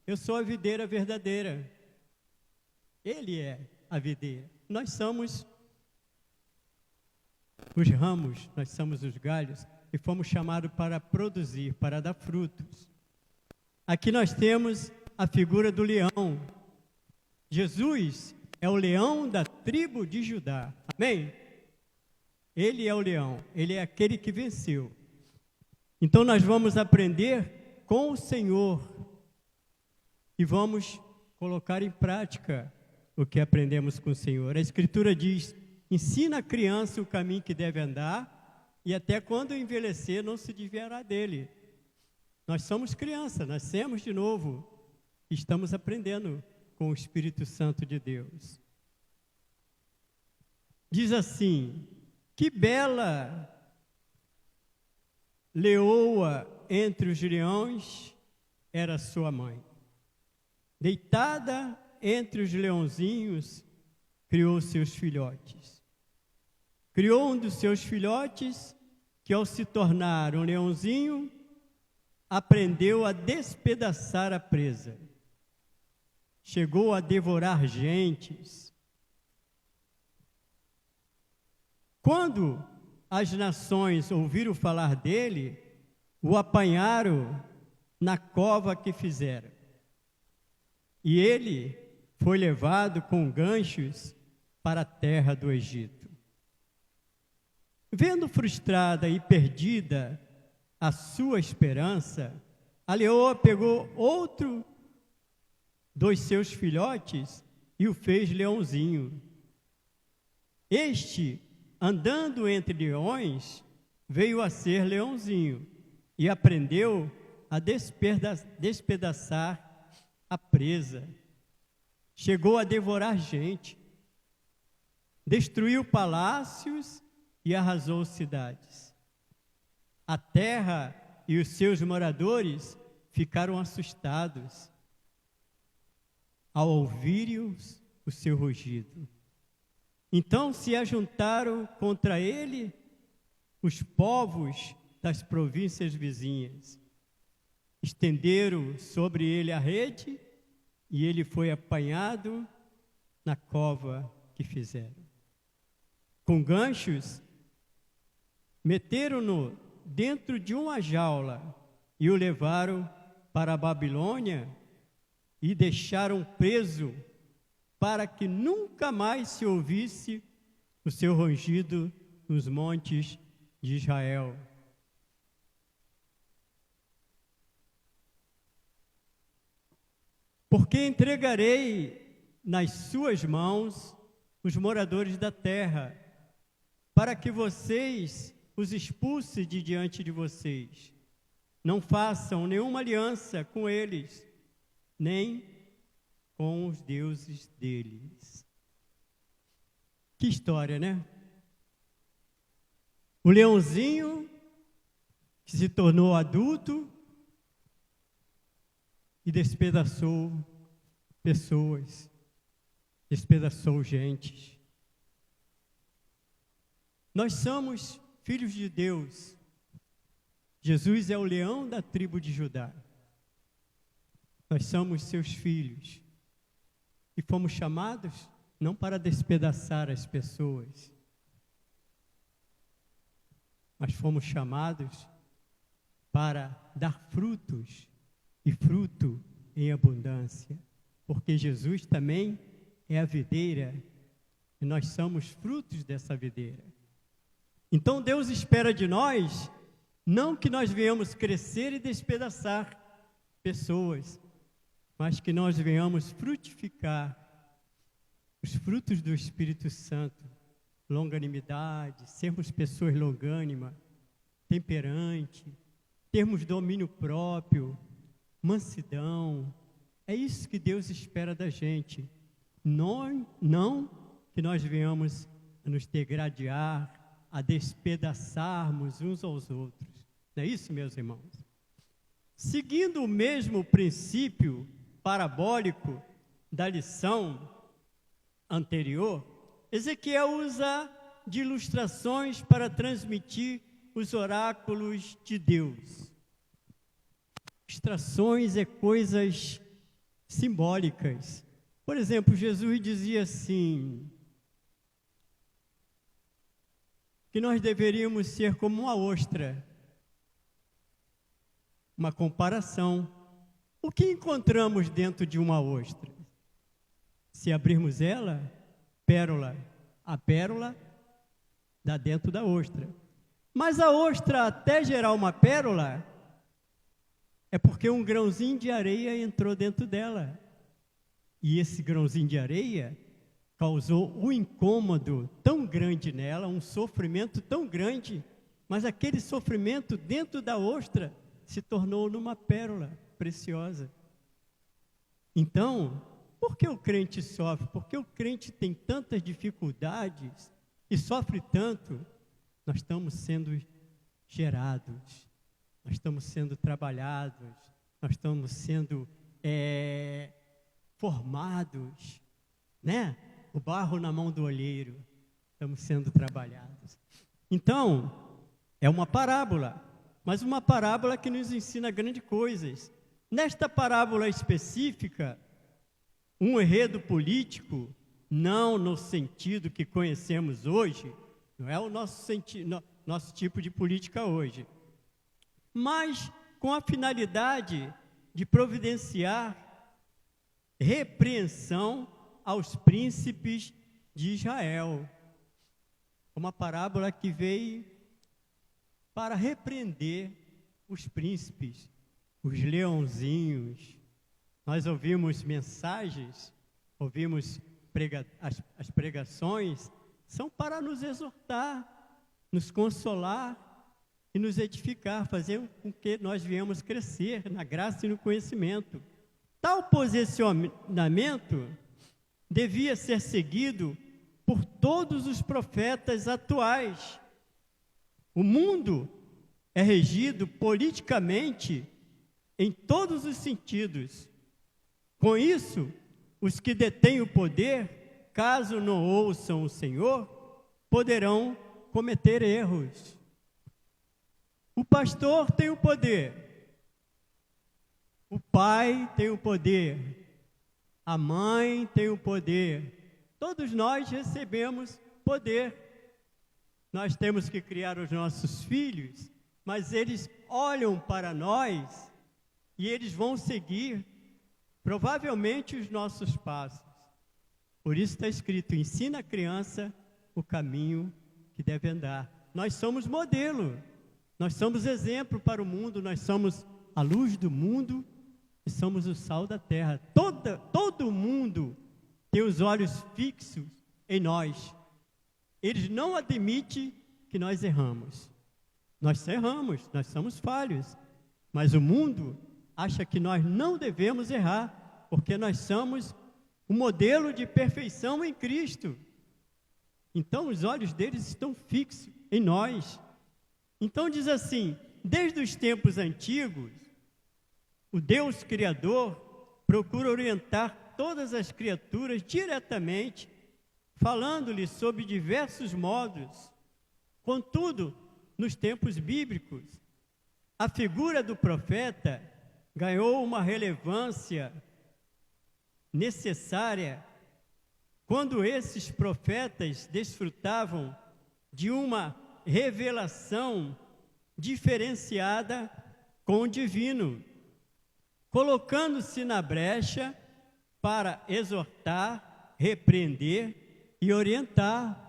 eu sou a videira verdadeira. Ele é a videira. Nós somos os ramos, nós somos os galhos, e fomos chamados para produzir, para dar frutos. Aqui nós temos a figura do leão. Jesus é o leão da tribo de Judá. Amém? Ele é o leão, ele é aquele que venceu. Então nós vamos aprender com o Senhor e vamos colocar em prática o que aprendemos com o Senhor. A Escritura diz: ensina a criança o caminho que deve andar, e até quando envelhecer não se desviará dele. Nós somos crianças, nascemos de novo, estamos aprendendo com o Espírito Santo de Deus. Diz assim: que bela leoa entre os leões era sua mãe. Deitada entre os leãozinhos, criou seus filhotes. Criou um dos seus filhotes, que ao se tornar um leãozinho, aprendeu a despedaçar a presa. Chegou a devorar gentes. Quando as nações ouviram falar dele, o apanharam na cova que fizeram. E ele foi levado com ganchos para a terra do Egito. Vendo frustrada e perdida a sua esperança, a leoa pegou outro dos seus filhotes e o fez leãozinho. Este, andando entre leões, veio a ser leãozinho e aprendeu a despedaçar a presa. Chegou a devorar gente, destruiu palácios e arrasou cidades. A terra e os seus moradores ficaram assustados ao ouvirem o seu rugido. Então se ajuntaram contra ele os povos das províncias vizinhas. Estenderam sobre ele a rede e ele foi apanhado na cova que fizeram. Com ganchos, meteram-no dentro de uma jaula e o levaram para a Babilônia e deixaram preso para que nunca mais se ouvisse o seu rangido nos montes de Israel. Porque entregarei nas suas mãos os moradores da terra, para que vocês os expulsem de diante de vocês. Não façam nenhuma aliança com eles, nem com os deuses deles. Que história, né? O leãozinho que se tornou adulto e despedaçou pessoas, despedaçou gente. Nós somos filhos de Deus. Jesus é o leão da tribo de Judá. Nós somos seus filhos. E fomos chamados não para despedaçar as pessoas, mas fomos chamados para dar frutos, e fruto em abundância. Porque Jesus também é a videira, e nós somos frutos dessa videira. Então Deus espera de nós, não que nós venhamos crescer e despedaçar pessoas, mas que nós venhamos frutificar os frutos do Espírito Santo, longanimidade, sermos pessoas longânimas, temperante, termos domínio próprio, mansidão. É isso que Deus espera da gente. Não que nós venhamos a nos degradar, a despedaçarmos uns aos outros. Não é isso, meus irmãos? Seguindo o mesmo princípio parabólico da lição anterior, Ezequiel usa de ilustrações para transmitir os oráculos de Deus. Ilustrações é coisas simbólicas. Por exemplo, Jesus dizia assim, que nós deveríamos ser como uma ostra. Uma comparação. O que encontramos dentro de uma ostra? Se abrirmos ela, pérola. A pérola dá dentro da ostra. Mas a ostra, até gerar uma pérola, é porque um grãozinho de areia entrou dentro dela. E esse grãozinho de areia causou um incômodo tão grande nela, um sofrimento tão grande, mas aquele sofrimento dentro da ostra se tornou numa pérola preciosa. Então, por que o crente sofre? Por que o crente tem tantas dificuldades e sofre tanto? Nós estamos sendo gerados, nós estamos sendo trabalhados, nós estamos sendo formados, né? O barro na mão do olheiro, estamos sendo trabalhados. Então, é uma parábola, mas uma parábola que nos ensina grandes coisas. Nesta parábola específica, um enredo político, não no sentido que conhecemos hoje, não é o nosso tipo de política hoje, mas com a finalidade de providenciar repreensão aos príncipes de Israel. Uma parábola que veio para repreender os príncipes, os leãozinhos. Nós ouvimos mensagens, ouvimos as pregações, são para nos exortar, nos consolar e nos edificar, fazer com que nós venhamos crescer na graça e no conhecimento. Tal posicionamento devia ser seguido por todos os profetas atuais. O mundo é regido politicamente em todos os sentidos. Com isso, os que detêm o poder, caso não ouçam o Senhor, poderão cometer erros. O pastor tem o poder, o pai tem o poder, a mãe tem o poder, todos nós recebemos poder. Nós temos que criar os nossos filhos, mas eles olham para nós e eles vão seguir provavelmente os nossos passos. Por isso está escrito, ensina a criança o caminho que deve andar. Nós somos modelo, nós somos exemplo para o mundo, nós somos a luz do mundo e somos o sal da terra. Todo mundo tem os olhos fixos em nós. Eles não admitem que nós erramos. Nós erramos, nós somos falhos. Mas o mundo acha que nós não devemos errar, porque nós somos um modelo de perfeição em Cristo. Então os olhos deles estão fixos em nós. Então diz assim, desde os tempos antigos, o Deus Criador procura orientar todas as criaturas diretamente, falando-lhes sobre diversos modos. Contudo, nos tempos bíblicos, a figura do profeta ganhou uma relevância necessária quando esses profetas desfrutavam de uma revelação diferenciada com o divino, colocando-se na brecha para exortar, repreender e orientar.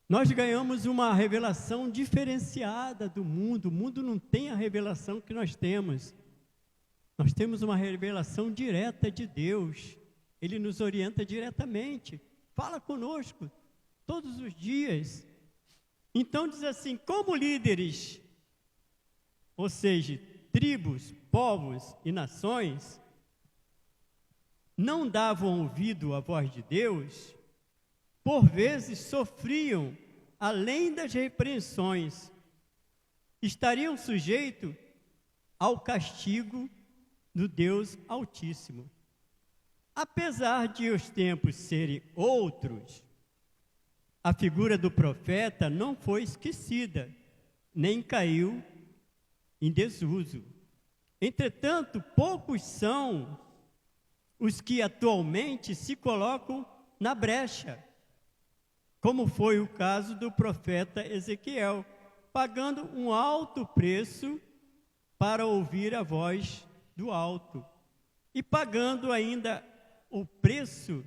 Nós ganhamos uma revelação diferenciada do mundo. O mundo não tem a revelação que nós temos. Nós temos uma revelação direta de Deus. Ele nos orienta diretamente. Fala conosco todos os dias. Então diz assim, como líderes, ou seja, tribos, povos e nações, não davam ouvido à voz de Deus, por vezes sofriam além das repreensões, estariam sujeitos ao castigo do Deus Altíssimo. Apesar de os tempos serem outros, a figura do profeta não foi esquecida, nem caiu em desuso. Entretanto, poucos são os que atualmente se colocam na brecha, como foi o caso do profeta Ezequiel, pagando um alto preço para ouvir a voz do alto, e pagando ainda o preço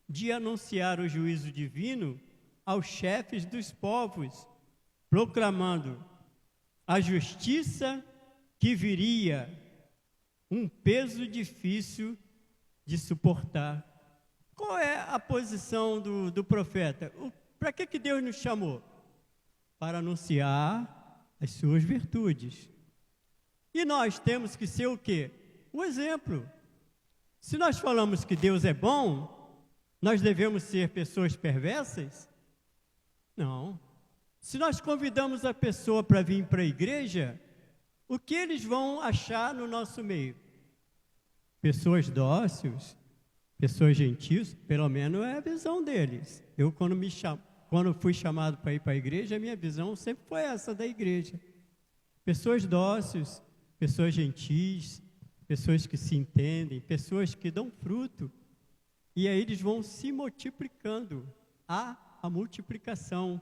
de anunciar o juízo divino aos chefes dos povos, proclamando a justiça que viria, um peso difícil de suportar. Qual é a posição do profeta? Para que Deus nos chamou? Para anunciar as suas virtudes. E nós temos que ser o quê? O exemplo. Se nós falamos que Deus é bom, nós devemos ser pessoas perversas? Não. Se nós convidamos a pessoa para vir para a igreja, o que eles vão achar no nosso meio? Pessoas dóceis, pessoas gentis, pelo menos é a visão deles. Eu, quando fui chamado para ir para a igreja, a minha visão sempre foi essa da igreja. Pessoas dóceis, pessoas gentis, pessoas que se entendem, pessoas que dão fruto. E aí eles vão se multiplicando. Há a multiplicação.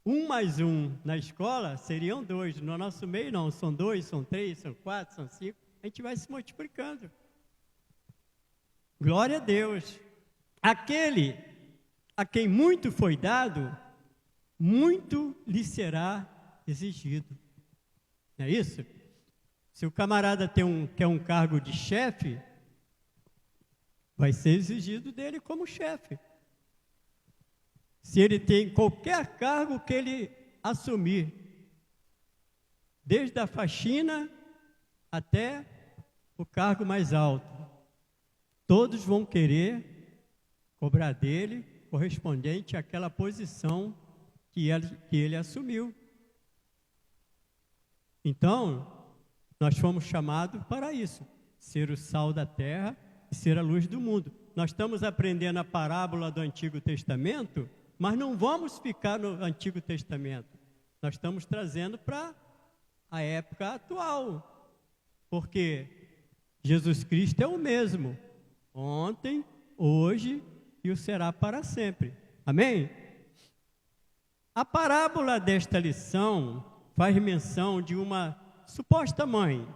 1 mais 1 na escola seriam 2. No nosso meio não, são 2, são 3, são 4, são 5. A gente vai se multiplicando. Glória a Deus. Aquele a quem muito foi dado, muito lhe será exigido. Não é isso? Se o camarada quer um cargo de chefe, vai ser exigido dele como chefe. Se ele tem qualquer cargo que ele assumir, desde a faxina até o cargo mais alto, todos vão querer cobrar dele correspondente àquela posição que ele assumiu. Então, nós fomos chamados para isso, ser o sal da terra e ser a luz do mundo. Nós estamos aprendendo a parábola do Antigo Testamento, mas não vamos ficar no Antigo Testamento. Nós estamos trazendo para a época atual, porque Jesus Cristo é o mesmo, ontem, hoje e o será para sempre. Amém? A parábola desta lição faz menção de uma suposta mãe,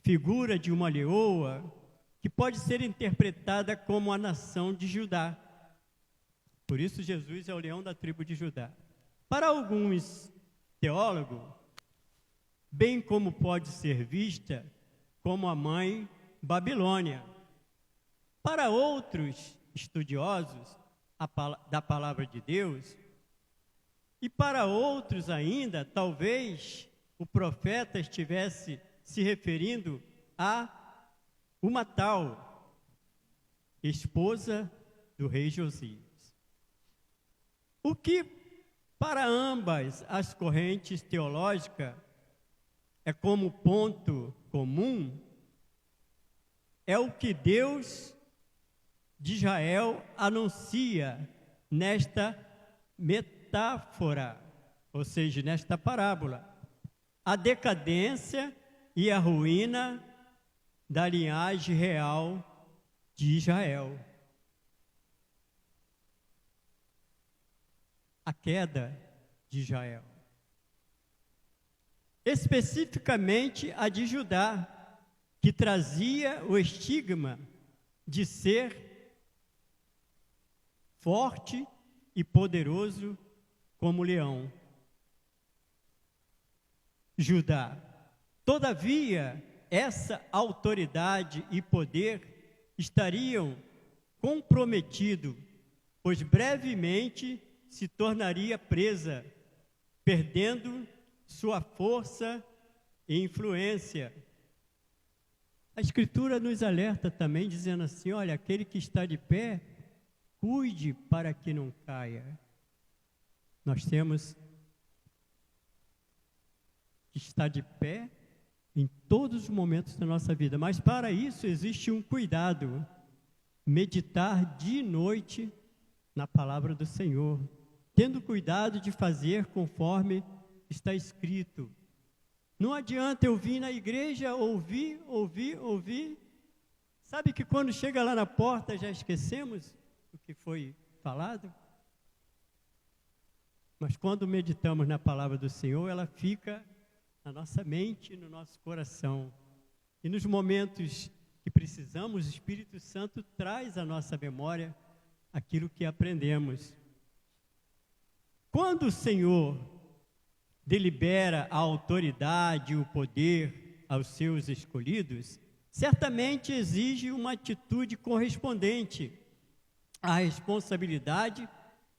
figura de uma leoa, que pode ser interpretada como a nação de Judá. Por isso Jesus é o leão da tribo de Judá. Para alguns teólogos, bem como pode ser vista como a mãe Babilônia. Para outros estudiosos da palavra de Deus, e para outros ainda, talvez o profeta estivesse se referindo a uma tal esposa do rei Josias. O que para ambas as correntes teológicas é como ponto comum é o que Deus de Israel anuncia nesta metáfora, ou seja, nesta parábola, a decadência e a ruína da linhagem real de Israel. A queda de Israel. Especificamente a de Judá, que trazia o estigma de ser forte e poderoso como leão. Judá. Todavia, essa autoridade e poder estariam comprometidos, pois brevemente se tornaria presa, perdendo sua força e influência. A Escritura nos alerta também, dizendo assim, olha, aquele que está de pé, cuide para que não caia. Nós temos que estar de pé em todos os momentos da nossa vida, mas para isso existe um cuidado, meditar dia e noite na palavra do Senhor, tendo cuidado de fazer conforme está escrito. Não adianta eu vir na igreja, ouvir, Sabe que quando chega lá na porta já esquecemos o que foi falado? Mas quando meditamos na palavra do Senhor, ela fica na nossa mente e no nosso coração. E nos momentos que precisamos, o Espírito Santo traz à nossa memória aquilo que aprendemos. Quando o Senhor delibera a autoridade e o poder aos seus escolhidos, certamente exige uma atitude correspondente à responsabilidade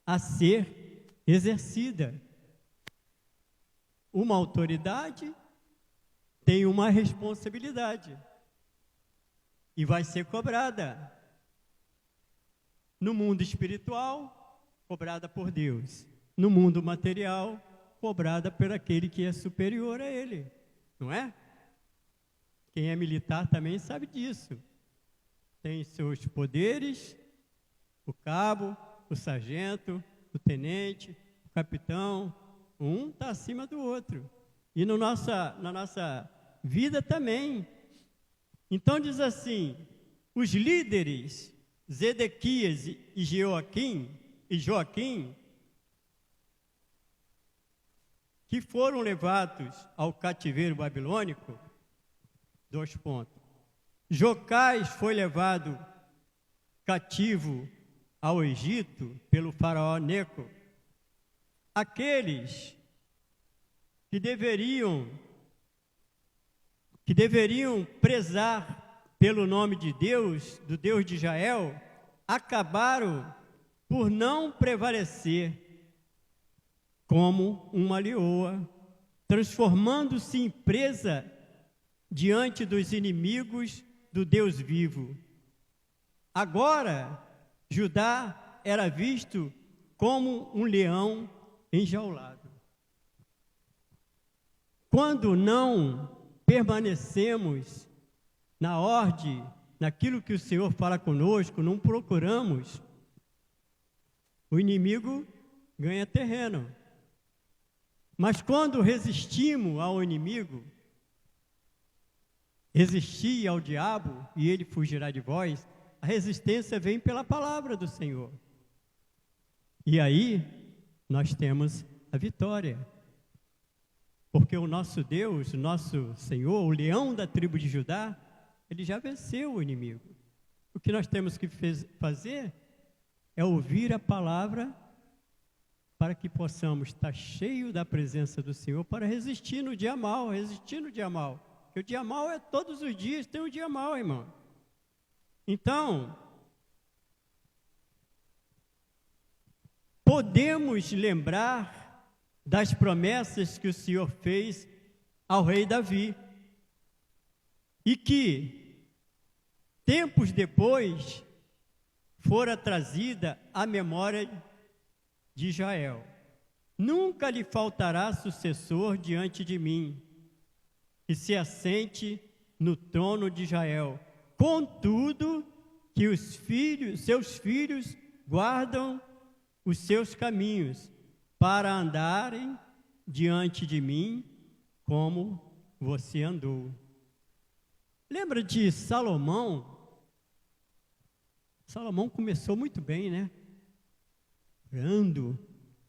a ser exercida. Uma autoridade tem uma responsabilidade e vai ser cobrada. No mundo espiritual, cobrada por Deus. No mundo material, cobrada por aquele que é superior a ele, não é? Quem é militar também sabe disso. Tem seus poderes, o cabo, o sargento, o tenente, o capitão, um está acima do outro. E na nossa vida também. Então diz assim, os líderes, Zedequias e Joaquim, que foram levados ao cativeiro babilônico, 2 pontos. Jocais foi levado cativo ao Egito pelo faraó Neco. Aqueles que deveriam prezar pelo nome de Deus, do Deus de Israel, acabaram por não prevalecer como uma leoa, transformando-se em presa diante dos inimigos do Deus vivo. Agora, Judá era visto como um leão enjaulado. Quando não permanecemos na ordem, naquilo que o Senhor fala conosco, não procuramos, o inimigo ganha terreno. Mas quando resistimos ao inimigo, resistir ao diabo e ele fugirá de vós, a resistência vem pela palavra do Senhor. E aí nós temos a vitória. Porque o nosso Deus, o nosso Senhor, o leão da tribo de Judá, ele já venceu o inimigo. O que nós temos que fazer é ouvir a palavra para que possamos estar cheios da presença do Senhor para resistir no dia mal, Porque o dia mal é todos os dias, tem um dia mal, irmão. Então, podemos lembrar das promessas que o Senhor fez ao rei Davi. E que, tempos depois, fora trazida a memória de Israel. Nunca lhe faltará sucessor diante de mim, que se assente no trono de Israel. Contudo, que seus filhos guardam os seus caminhos, para andarem diante de mim como você andou. Lembra de Salomão? Salomão começou muito bem, né? Orando,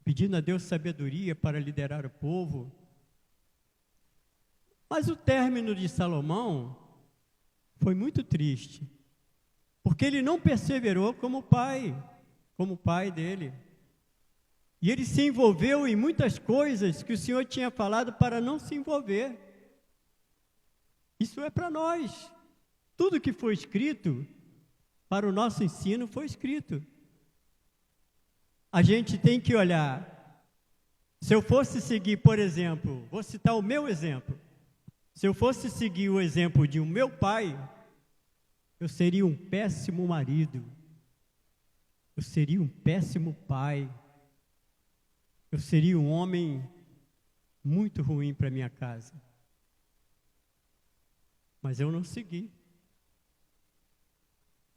pedindo a Deus sabedoria para liderar o povo. Mas o término de Salomão foi muito triste, porque ele não perseverou como pai dele. E ele se envolveu em muitas coisas que o Senhor tinha falado para não se envolver. Isso é para nós. Tudo que foi escrito para o nosso ensino foi escrito. A gente tem que olhar. Se eu fosse seguir, por exemplo, vou citar o meu exemplo. Se eu fosse seguir o exemplo de um meu pai, eu seria um péssimo marido. Eu seria um péssimo pai. Eu seria um homem muito ruim para minha casa. Mas eu não segui.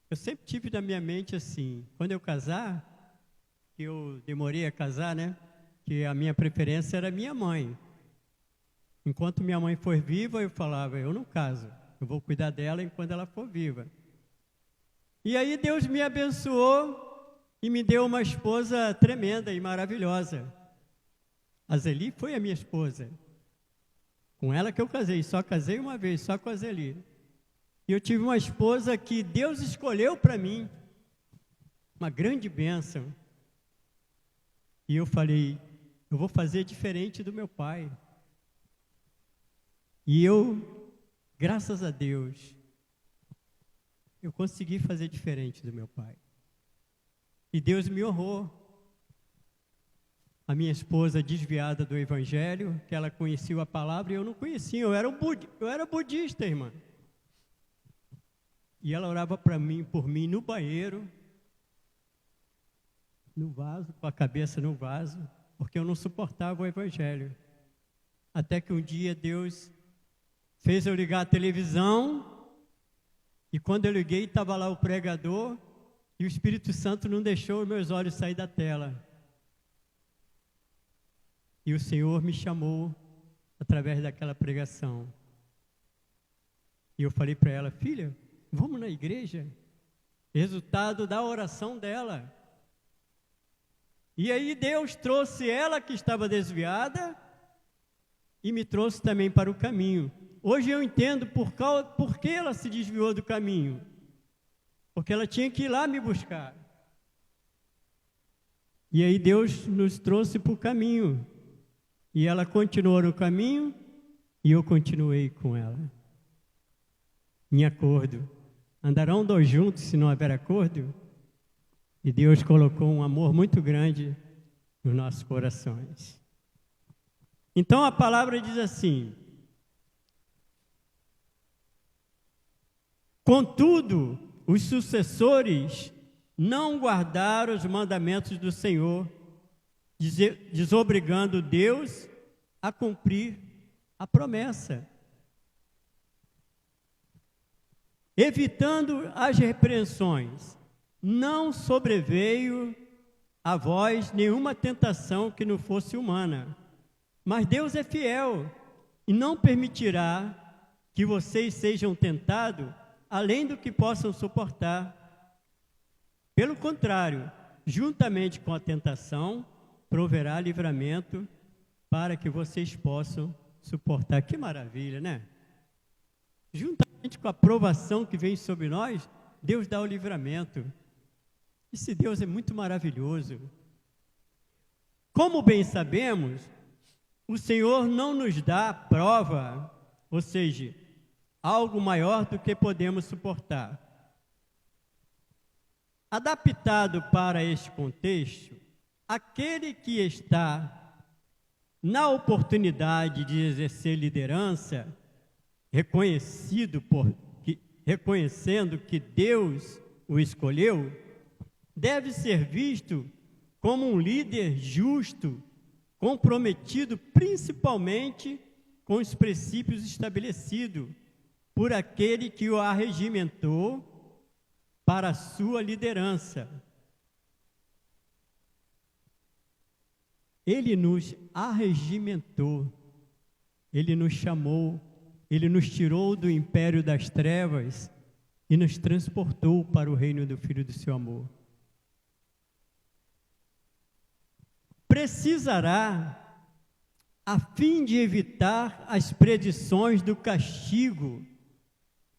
Eu sempre tive na minha mente assim, quando eu casar, que eu demorei a casar, né? Que a minha preferência era minha mãe. Enquanto minha mãe for viva, eu falava, eu não caso. Eu vou cuidar dela enquanto ela for viva. E aí Deus me abençoou e me deu uma esposa tremenda e maravilhosa. A Zeli foi a minha esposa. Com ela que eu casei, só casei uma vez, só com a Zeli. E eu tive uma esposa que Deus escolheu para mim, uma grande bênção. E eu falei, eu vou fazer diferente do meu pai. E eu, graças a Deus, eu consegui fazer diferente do meu pai. E Deus me honrou. A minha esposa desviada do Evangelho, que ela conhecia a palavra e eu não conhecia, eu era budista, irmã. E ela orava por mim no banheiro, no vaso, com a cabeça no vaso, porque eu não suportava o Evangelho. Até que um dia Deus fez eu ligar a televisão, e quando eu liguei estava lá o pregador, e o Espírito Santo não deixou os meus olhos sair da tela. E o Senhor me chamou através daquela pregação. E eu falei para ela, filha, vamos na igreja? Resultado da oração dela. E aí Deus trouxe ela que estava desviada e me trouxe também para o caminho. Hoje eu entendo por que ela se desviou do caminho. Porque ela tinha que ir lá me buscar. E aí Deus nos trouxe para o caminho. E ela continuou no caminho e eu continuei com ela. Em acordo. Andarão dois juntos se não houver acordo? E Deus colocou um amor muito grande nos nossos corações. Então a palavra diz assim: contudo, os sucessores não guardaram os mandamentos do Senhor, desobrigando Deus a cumprir a promessa. Evitando as repreensões, não sobreveio a vós nenhuma tentação que não fosse humana. Mas Deus é fiel e não permitirá que vocês sejam tentados além do que possam suportar. Pelo contrário, juntamente com a tentação, proverá livramento para que vocês possam suportar. Que maravilha, né? Juntamente com a provação que vem sobre nós, Deus dá o livramento. Esse Deus é muito maravilhoso. Como bem sabemos, o Senhor não nos dá prova, ou seja, algo maior do que podemos suportar. Adaptado para este contexto, aquele que está na oportunidade de exercer liderança, reconhecendo que Deus o escolheu, deve ser visto como um líder justo, comprometido principalmente com os princípios estabelecidos por aquele que o arregimentou para a sua liderança. Ele nos arregimentou, Ele nos chamou, Ele nos tirou do império das trevas e nos transportou para o reino do Filho do seu amor. Precisará, a fim de evitar as predições do castigo,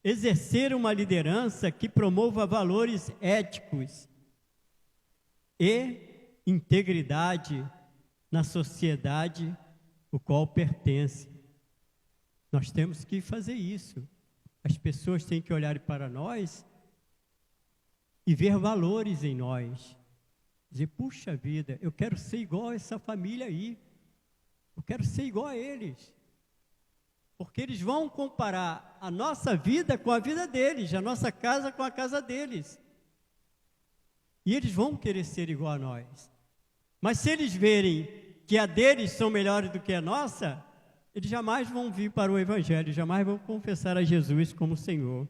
exercer uma liderança que promova valores éticos e integridade na sociedade o qual pertence. Nós temos que fazer isso. As pessoas têm que olhar para nós e ver valores em nós. Dizer, puxa vida, eu quero ser igual a essa família aí. Eu quero ser igual a eles. Porque eles vão comparar a nossa vida com a vida deles, a nossa casa com a casa deles. E eles vão querer ser igual a nós. Mas se eles verem que a deles são melhores do que a nossa, eles jamais vão vir para o Evangelho, jamais vão confessar a Jesus como Senhor.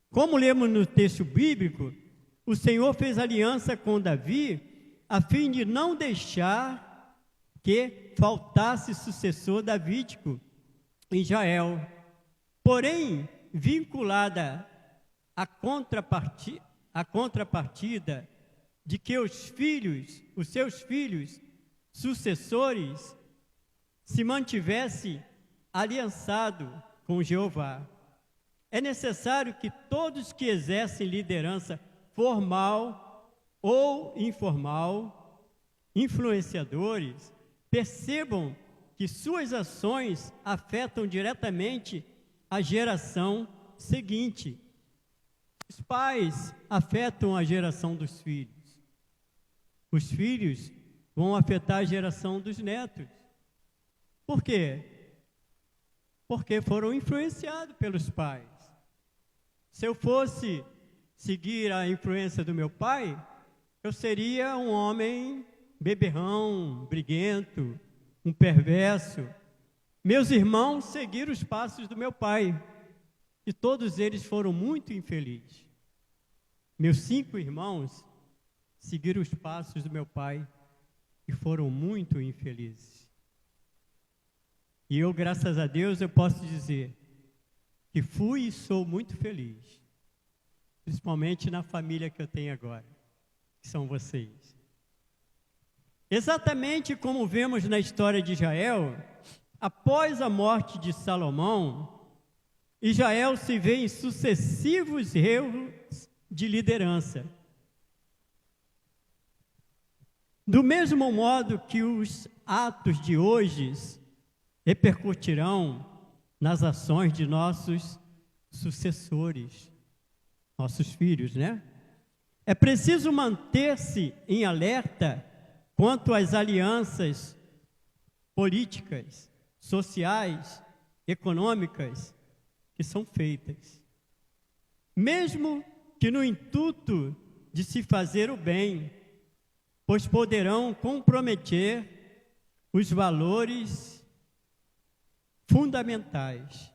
Como lemos no texto bíblico, o Senhor fez aliança com Davi, a fim de não deixar que faltasse sucessor davídico em Israel. Porém, vinculada à a contrapartida de que os seus filhos, sucessores, se mantivessem aliançados com Jeová. É necessário que todos que exercem liderança formal ou informal, influenciadores, percebam que suas ações afetam diretamente a geração seguinte. Os pais afetam a geração dos filhos. Os filhos vão afetar a geração dos netos. Por quê? Porque foram influenciados pelos pais. Se eu fosse seguir a influência do meu pai, eu seria um homem beberrão, briguento, um perverso. Meus irmãos seguiram os passos do meu pai, e todos eles foram muito infelizes. Meus 5 irmãos seguiram os passos do meu pai e foram muito infelizes. E eu, graças a Deus, eu posso dizer que fui e sou muito feliz, principalmente na família que eu tenho agora, que são vocês. Exatamente como vemos na história de Israel, após a morte de Salomão, Israel se vê em sucessivos erros de liderança. Do mesmo modo que os atos de hoje repercutirão nas ações de nossos sucessores, nossos filhos, né? É preciso manter-se em alerta quanto às alianças políticas, sociais, econômicas que são feitas. Mesmo que no intuito de se fazer o bem, pois poderão comprometer os valores fundamentais.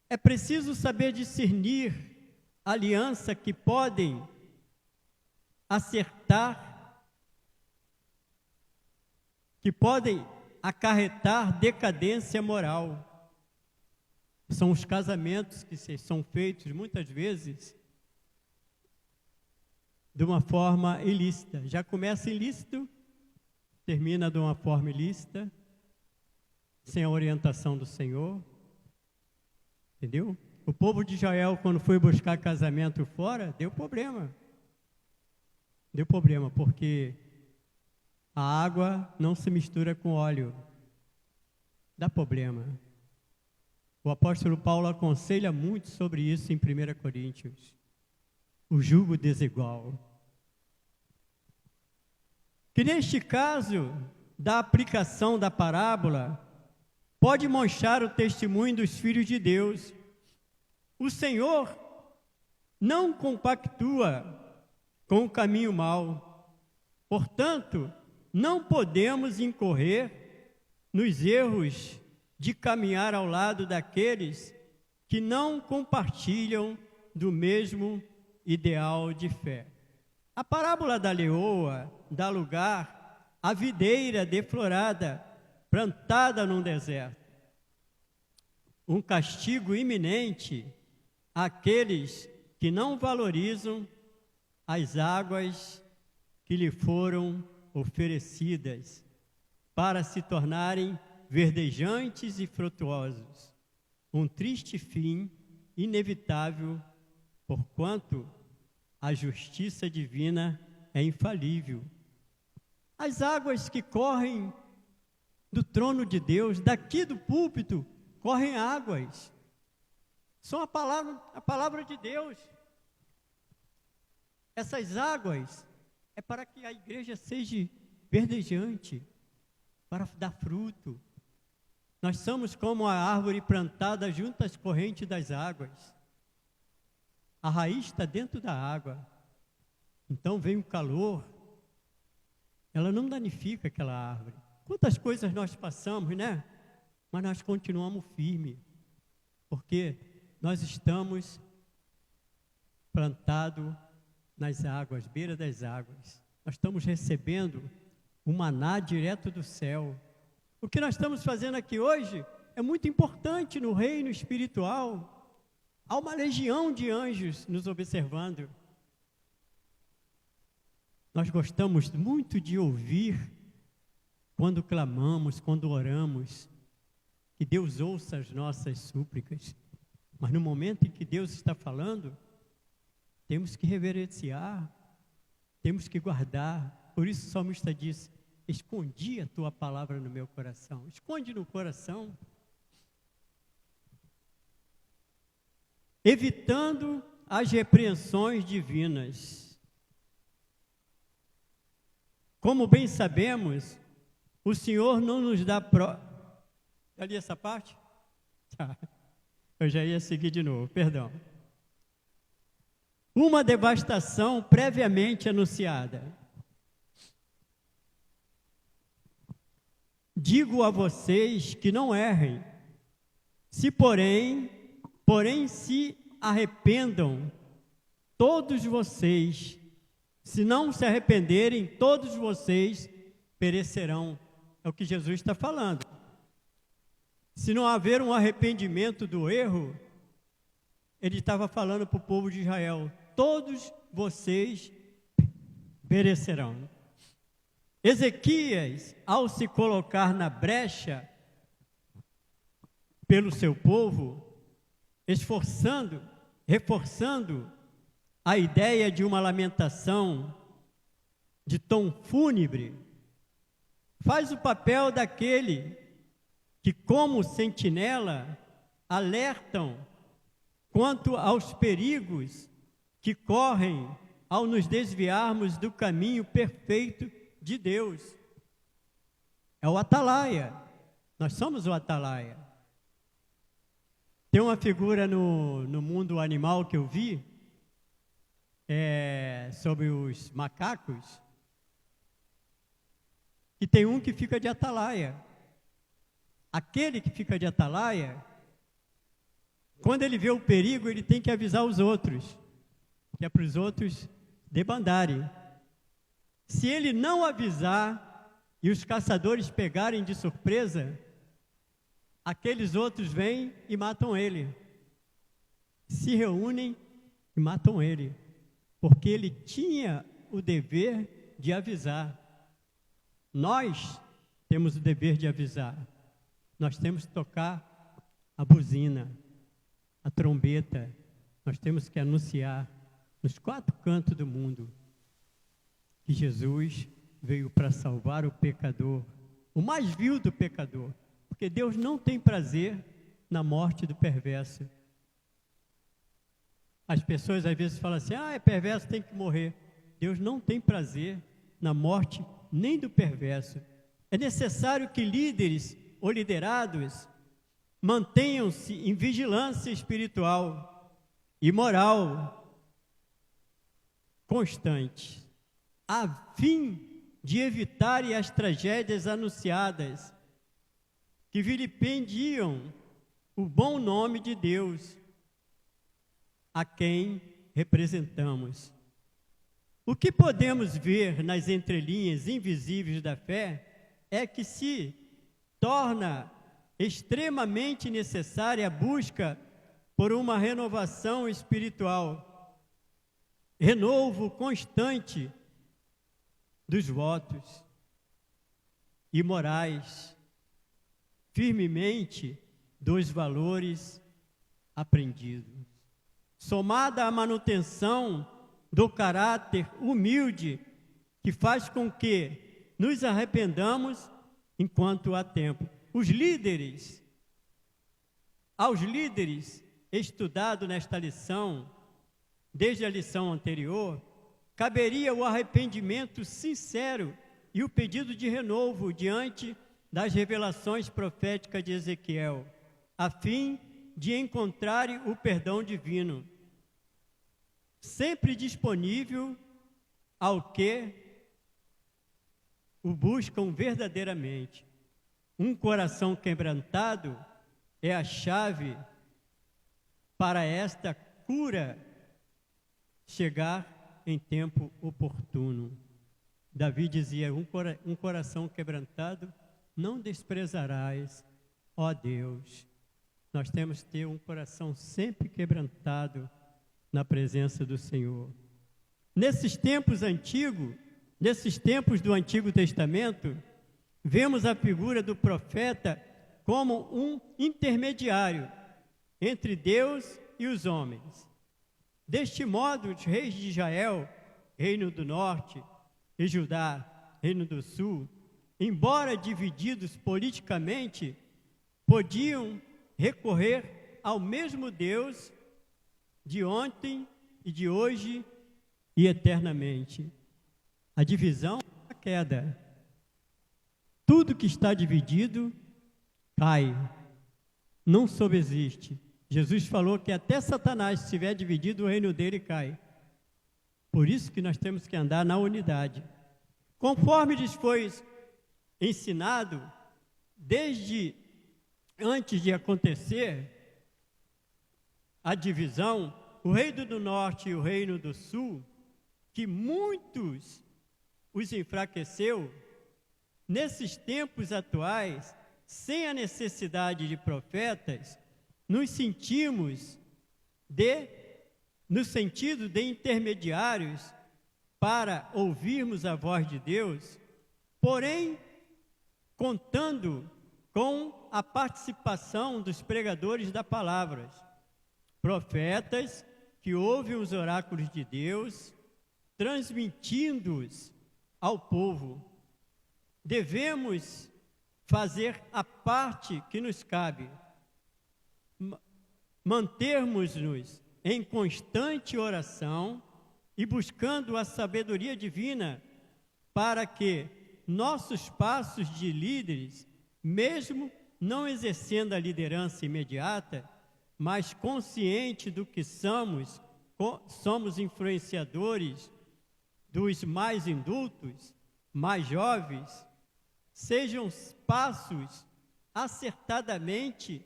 É preciso saber discernir alianças que podem acertar, que podem acarretar decadência moral. São os casamentos que são feitos muitas vezes de uma forma ilícita. Já começa ilícito, termina de uma forma ilícita, sem a orientação do Senhor. Entendeu? O povo de Israel, quando foi buscar casamento fora, deu problema. Deu problema, porque a água não se mistura com óleo. Dá problema. O apóstolo Paulo aconselha muito sobre isso em 1 Coríntios. O jugo desigual. Que neste caso, da aplicação da parábola, pode manchar o testemunho dos filhos de Deus. O Senhor não compactua com o caminho mau. Portanto, não podemos incorrer nos erros de caminhar ao lado daqueles que não compartilham do mesmo ideal de fé. A parábola da leoa dá lugar à videira deflorada, plantada num deserto. Um castigo iminente àqueles que não valorizam as águas que lhe foram oferecidas para se tornarem verdejantes e frutuosos. Um triste fim inevitável, porquanto a justiça divina é infalível. As águas que correm do trono de Deus, daqui do púlpito, correm águas. São a palavra de Deus. Essas águas é para que a igreja seja verdejante, para dar fruto. Nós somos como a árvore plantada junto às correntes das águas. A raiz está dentro da água. Então vem o calor, ela não danifica aquela árvore. Quantas coisas nós passamos, né? Mas nós continuamos firmes, porque nós estamos plantados nas águas, beira das águas. Nós estamos recebendo o maná direto do céu. O que nós estamos fazendo aqui hoje é muito importante no reino espiritual. Há uma legião de anjos nos observando. Nós gostamos muito de ouvir, quando clamamos, quando oramos, que Deus ouça as nossas súplicas. Mas no momento em que Deus está falando, temos que reverenciar, temos que guardar. Por isso o salmista disse: escondi a tua palavra no meu coração. Esconde no coração. Evitando as repreensões divinas. Como bem sabemos, o Senhor não nos dá Já li essa parte? Tá. Eu já ia seguir de novo, perdão. Uma devastação previamente anunciada. Digo a vocês que não errem, se porém se arrependam, todos vocês, se não se arrependerem, todos vocês perecerão. É o que Jesus está falando. Se não haver um arrependimento do erro, ele estava falando para o povo de Israel: todos vocês perecerão. Ezequias, ao se colocar na brecha pelo seu povo, reforçando a ideia de uma lamentação de tom fúnebre, faz o papel daquele que, como sentinela, alertam quanto aos perigos que correm ao nos desviarmos do caminho perfeito de Deus. É o atalaia. Nós somos o atalaia. Tem uma figura no mundo animal que eu vi, sobre os macacos, e tem um que fica de atalaia. Aquele que fica de atalaia, quando ele vê o perigo, ele tem que avisar os outros, que é para os outros debandarem. Se ele não avisar e os caçadores pegarem de surpresa, aqueles outros vêm e matam ele. Se reúnem e matam ele, porque ele tinha o dever de avisar. Nós temos o dever de avisar. Nós temos que tocar a buzina, a trombeta. Nós temos que anunciar nos 4 cantos do mundo que Jesus veio para salvar o pecador, o mais vil do pecador, porque Deus não tem prazer na morte do perverso. As pessoas às vezes falam assim: é perverso, tem que morrer. Deus não tem prazer na morte nem do perverso. É necessário que líderes ou liderados mantenham-se em vigilância espiritual e moral constante, a fim de evitarem as tragédias anunciadas que vilipendiam o bom nome de Deus, a quem representamos. O que podemos ver nas entrelinhas invisíveis da fé é que se torna extremamente necessária a busca por uma renovação espiritual, renovo constante dos votos e morais, firmemente dos valores aprendidos, somada à manutenção do caráter humilde que faz com que nos arrependamos enquanto há tempo. Aos líderes estudado nesta lição, desde a lição anterior, caberia o arrependimento sincero e o pedido de renovo diante das revelações proféticas de Ezequiel, a fim de encontrarem o perdão divino, sempre disponível ao que o buscam verdadeiramente. Um coração quebrantado é a chave para esta cura chegar em tempo oportuno. Davi dizia: um coração quebrantado não desprezarás, ó Deus. Nós temos que ter um coração sempre quebrantado na presença do Senhor. Nesses tempos antigos, nesses tempos do Antigo Testamento, vemos a figura do profeta como um intermediário entre Deus e os homens. Deste modo, os reis de Israel, reino do norte, e Judá, reino do sul, embora divididos politicamente, podiam recorrer ao mesmo Deus de ontem e de hoje e eternamente. A divisão é a queda. Tudo que está dividido cai, não subsiste. Jesus falou que até Satanás, se estiver dividido, o reino dele cai. Por isso que nós temos que andar na unidade. Conforme lhes foi ensinado, desde antes de acontecer a divisão, o reino do norte e o reino do sul, que muitos os enfraqueceu, nesses tempos atuais, sem a necessidade de profetas, nos sentimos no sentido de intermediários para ouvirmos a voz de Deus, porém, contando com a participação dos pregadores da palavra, profetas que ouvem os oráculos de Deus, transmitindo-os ao povo. Devemos fazer a parte que nos cabe, mantermos-nos em constante oração e buscando a sabedoria divina para que nossos passos de líderes, mesmo não exercendo a liderança imediata, mas consciente do que somos influenciadores dos mais indultos, mais jovens, sejam passos acertadamente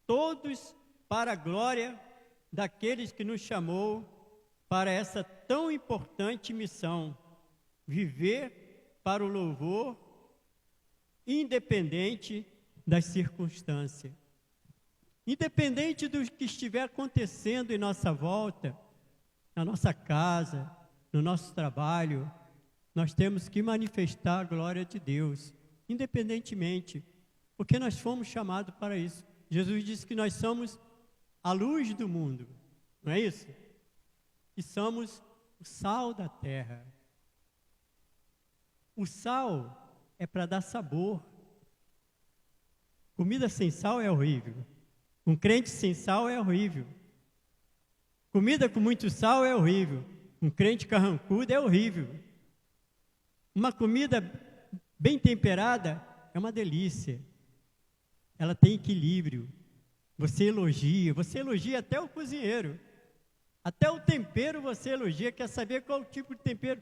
todos para a glória daqueles que nos chamou para essa tão importante missão, viver para o louvor, independente das circunstâncias. Independente do que estiver acontecendo em nossa volta, na nossa casa, no nosso trabalho, nós temos que manifestar a glória de Deus, independentemente, porque nós fomos chamados para isso. Jesus disse que nós somos a luz do mundo, não é isso? E somos o sal da terra. O sal é para dar sabor. Comida sem sal é horrível. Um crente sem sal é horrível. Comida com muito sal é horrível. Um crente carrancudo é horrível. Uma comida bem temperada é uma delícia. Ela tem equilíbrio. Você elogia até o cozinheiro. Até o tempero você elogia, quer saber qual o tipo de tempero.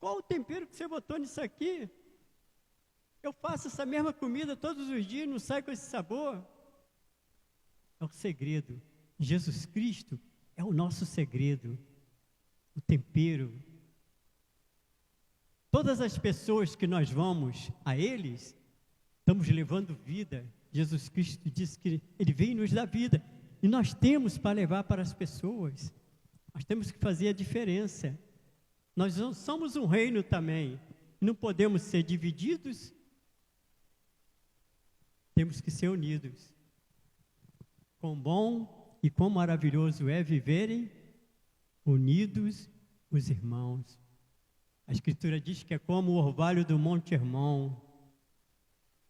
Qual o tempero que você botou nisso aqui? Eu faço essa mesma comida todos os dias, não sai com esse sabor. É o segredo. Jesus Cristo é o nosso segredo. O tempero. Todas as pessoas que nós vamos a eles, estamos levando vida. Jesus Cristo disse que Ele veio nos dar vida. E nós temos para levar para as pessoas. Nós temos que fazer a diferença. Nós não somos um reino também. Não podemos ser divididos. Temos que ser unidos. Quão bom e quão maravilhoso é viverem unidos os irmãos. A Escritura diz que é como o orvalho do Monte Hermon.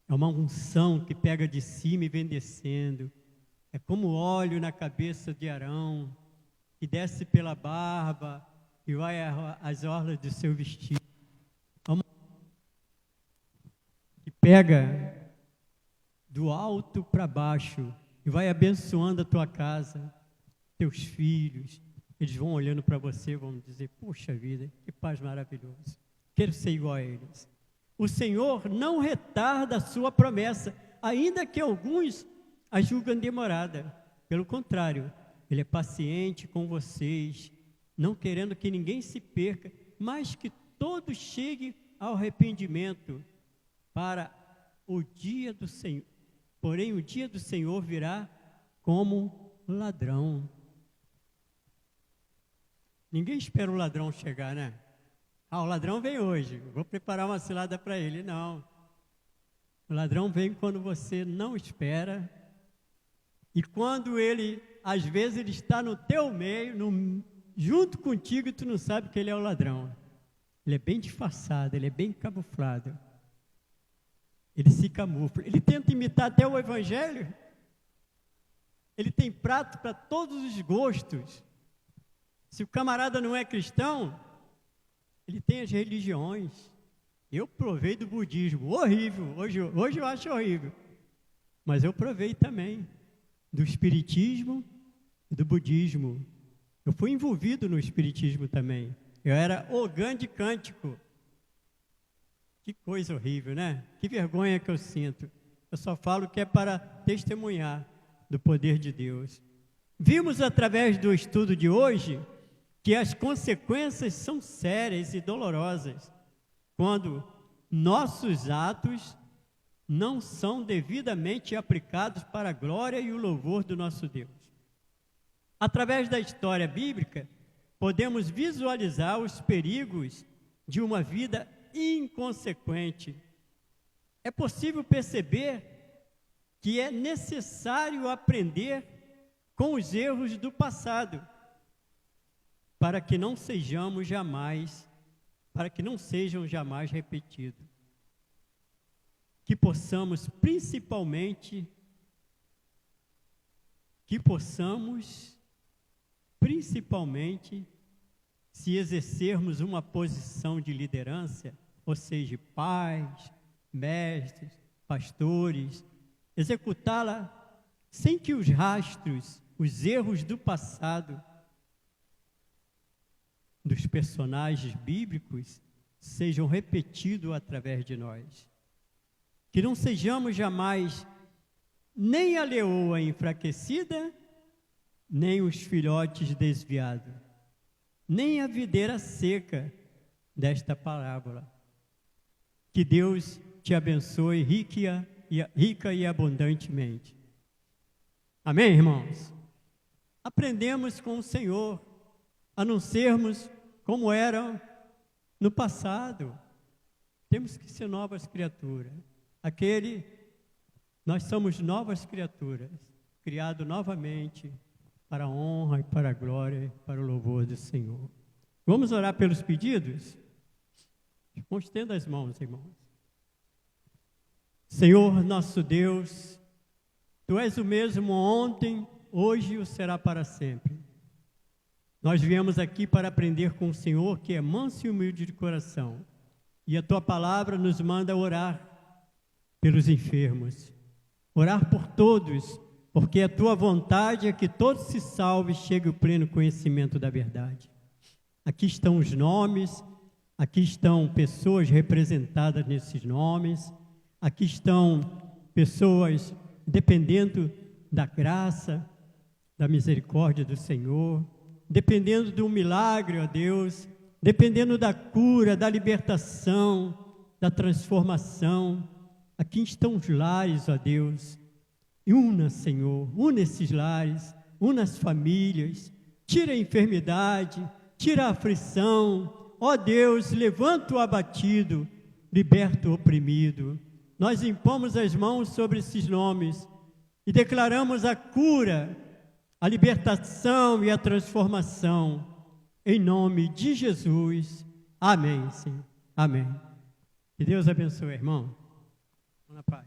É uma unção que pega de cima e vem descendo. É como óleo na cabeça de Arão, que desce pela barba e vai às orlas do seu vestido. É uma que pega do alto para baixo e vai abençoando a tua casa, teus filhos. Eles vão olhando para você, vão dizer, puxa vida, que paz maravilhosa. Quero ser igual a eles. O Senhor não retarda a sua promessa, ainda que alguns a julgam demorada. Pelo contrário, Ele é paciente com vocês, não querendo que ninguém se perca, mas que todos cheguem ao arrependimento para o dia do Senhor. Porém, o dia do Senhor virá como ladrão. Ninguém espera o ladrão chegar, né? o ladrão vem hoje, vou preparar uma cilada para ele. Não. O ladrão vem quando você não espera. E quando ele, às vezes, ele está no teu meio, junto contigo, e tu não sabe que ele é o ladrão. Ele é bem disfarçado, ele é bem camuflado. Ele se camufla. Ele tenta imitar até o Evangelho. Ele tem prato para todos os gostos. Se o camarada não é cristão, ele tem as religiões. Eu provei do budismo, horrível. Hoje eu acho horrível. Mas eu provei também do espiritismo e do budismo. Eu fui envolvido no espiritismo também. Eu era o grande cântico. Que coisa horrível, né? Que vergonha que eu sinto. Eu só falo que é para testemunhar do poder de Deus. Vimos através do estudo de hoje que as consequências são sérias e dolorosas quando nossos atos não são devidamente aplicados para a glória e o louvor do nosso Deus. Através da história bíblica, podemos visualizar os perigos de uma vida inconsequente. É possível perceber que é necessário aprender com os erros do passado, para que não sejam jamais repetidos. Que possamos principalmente se exercermos uma posição de liderança, ou seja, pais, mestres, pastores, executá-la sem que os rastros, os erros do passado, dos personagens bíblicos, sejam repetidos através de nós. Que não sejamos jamais nem a leoa enfraquecida, nem os filhotes desviados, nem a videira seca desta parábola. Que Deus te abençoe rica e abundantemente. Amém, irmãos? Aprendemos com o Senhor a não sermos como eram no passado. Temos que ser novas criaturas. Nós somos novas criaturas, criados novamente para a honra e para a glória e para o louvor do Senhor. Vamos orar pelos pedidos? Estenda as mãos, irmãos. Senhor, nosso Deus, Tu és o mesmo ontem, hoje e o será para sempre. Nós viemos aqui para aprender com o Senhor, que é manso e humilde de coração. E a Tua palavra nos manda orar pelos enfermos, orar por todos, porque a Tua vontade é que todos se salvem e cheguem ao pleno conhecimento da verdade. Aqui estão os nomes, aqui estão pessoas representadas nesses nomes, aqui estão pessoas dependendo da graça, da misericórdia do Senhor, dependendo do milagre, ó Deus, dependendo da cura, da libertação, da transformação. Aqui estão os lares, ó Deus. E una, Senhor, una esses lares, una as famílias, tira a enfermidade, tira a aflição. Ó Deus, levanta o abatido, liberta o oprimido. Nós impomos as mãos sobre esses nomes e declaramos a cura, a libertação e a transformação. Em nome de Jesus. Amém, Senhor. Amém. Que Deus abençoe, irmão. Na paz.